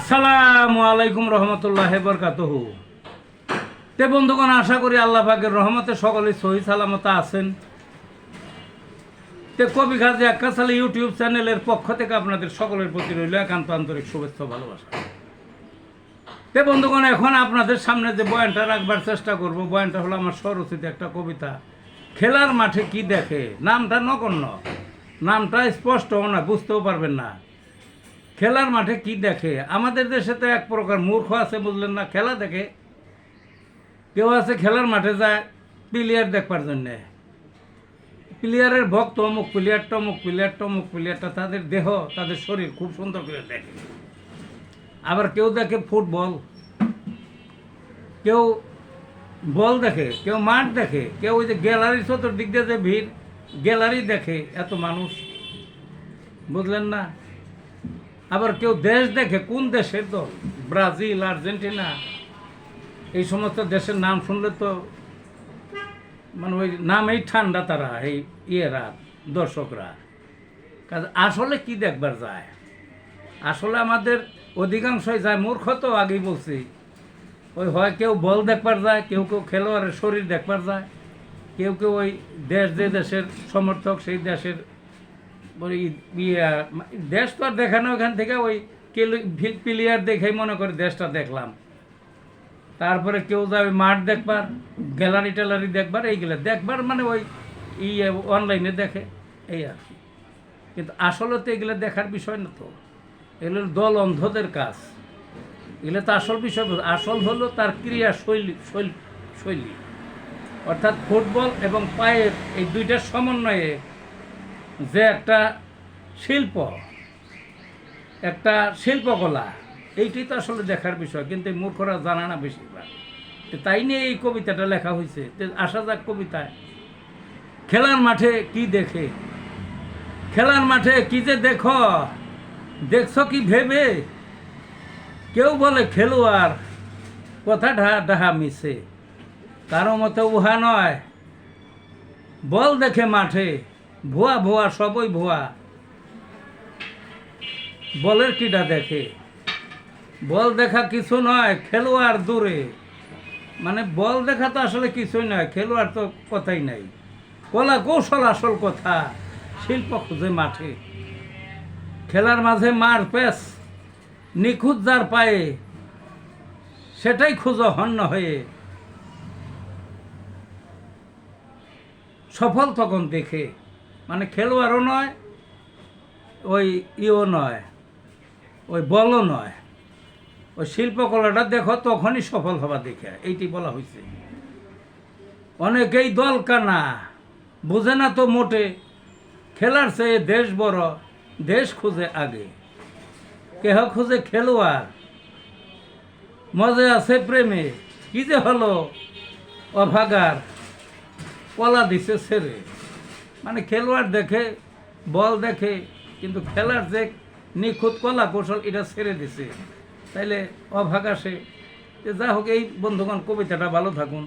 আসসালামু আলাইকুম রহমতুল্লাহ বরকাতুহু। তে বন্ধুগণ, আশা করি আল্লাহ পাকের রহমতে সকলে সহি সালামত আছেন। তে কবি কাজী আক্কাস আলী ইউটিউব চ্যানেলের পক্ষ থেকে আপনাদের সকলের প্রতি রইল একান্ত আন্তরিক শুভেচ্ছা ভালোবাসা। তে বন্ধুগণ, এখন আপনাদের সামনে যে বয়ানটা রাখবার চেষ্টা করব, বয়ানটা হলো আমার স্বরচিত একটা কবিতা, খেলার মাঠে কি দেখে। নামটা নগণ্য, নামটা স্পষ্টও না, বুঝতেও পারবেন না। খেলার মাঠে কি দেখে। আমাদের দেশে তো এক প্রকার মূর্খ আছে, বুঝলেন না, খেলা দেখে। কেউ আছে খেলার মাঠে যায় প্লেয়ার দেখবার জন্যে, প্লেয়ারের ভক্ত, অমুক প্লেয়ারটা অমুক প্লেয়ারটা অমুক প্লেয়ারটা, তাদের দেহ তাদের শরীর খুব সুন্দর করে দেখে। আবার কেউ দেখে ফুটবল, কেউ বল দেখে, কেউ মাঠ দেখে, কেউ ওই যে গ্যালারি চতুর্দিক দিয়ে যে ভিড়, গ্যালারি দেখে এত মানুষ, বুঝলেন না। আবার কেউ দেশ দেখে, কোন দেশের দল, ব্রাজিল, আর্জেন্টিনা, এই সমস্ত দেশের নাম শুনলে তো মানে ওই নামেই ঠান্ডা তারা, এই ইয়েরা, দর্শকরা। কারণ আসলে কি দেখবার যায়, আসলে আমাদের অধিকাংশই যায় মূর্খ, তো আগেই বলছি। ওই হয় কেউ বল দেখবার যায়, কেউ কেউ খেলোয়াড়ের শরীর দেখবার যায়, কেউ কেউ ওই দেশ যে দেশের সমর্থক সেই দেশের ওই দেশ তো আর দেখানো, ওখান থেকে ওই প্লেয়ার দেখেই মনে করে দেশটা দেখলাম। তারপরে কেউ যায় ওই মাঠ দেখবার, গ্যালারি ট্যালারি দেখবার, এইগুলো দেখবার মানে ওই অনলাইনে দেখে, এই আর কি। কিন্তু আসলে তো এগুলো দেখার বিষয় না, তো এগুলো দল অন্ধদের কাজ। এগুলো তো আসল বিষয়, আসল হলো তার ক্রিয়া শৈলী, অর্থাৎ ফুটবল এবং পায়ের এই দুইটার সমন্বয়ে যে একটা শিল্প, একটা শিল্পকলা, এইটাই তো আসলে দেখার বিষয়। কিন্তু এই মূর্খরা জানা না বেশিরভাগ। তাই নিয়ে এই কবিতাটা লেখা হয়েছে। আসা যাক কবিতায়। খেলার মাঠে কি দেখে। খেলার মাঠে কি যে দেখো, দেখছ কি ভেবে। কেউ বলে খেলোয়াড়, কথা ডাহা মিশে, কারো মতো উহা নয়। বল দেখে মাঠে, ভুয়া ভুয়া সবই ভুয়া। বলের কিডা দেখে, বল দেখা কিছু নয়, খেলোয়াড় দূরে। মানে বল দেখা তো আসলে কিছুই নয়, খেলোয়াড় তো কথাই নাই। কলা কৌশল আসল কথা, শিল্প খুঁজে মাঠে। খেলার মাঝে মার পেস, নিখুঁত যার পায়ে, সেটাই খুঁজো হন্য হয়ে। সফল তখন দেখে, মানে খেলোয়াড়ও নয়, ওই নয়, ওই বলও নয়, ওই শিল্পকলাটা দেখো তখনই সফল হবা দেখে, এইটি বলা হয়েছে। অনেকেই দল কানা, বুঝে না তো মোটে। খেলার চেয়ে দেশ বড়, দেশ খুঁজে আগে। কেহ খুঁজে খেলোয়াড়, মজা আছে প্রেমে। কি যে হলো অভাগার, কলা দিছে ছেড়ে। মানে খেলোয়াড় দেখে, বল দেখে, কিন্তু খেলার যে নিখুঁত কলা কৌশল, এটা ছেড়ে দিছে। তাইলে অভাগ আসে। যা হোক, এই বন্ধুগণ, কবিতাটা ভালো থাকুন।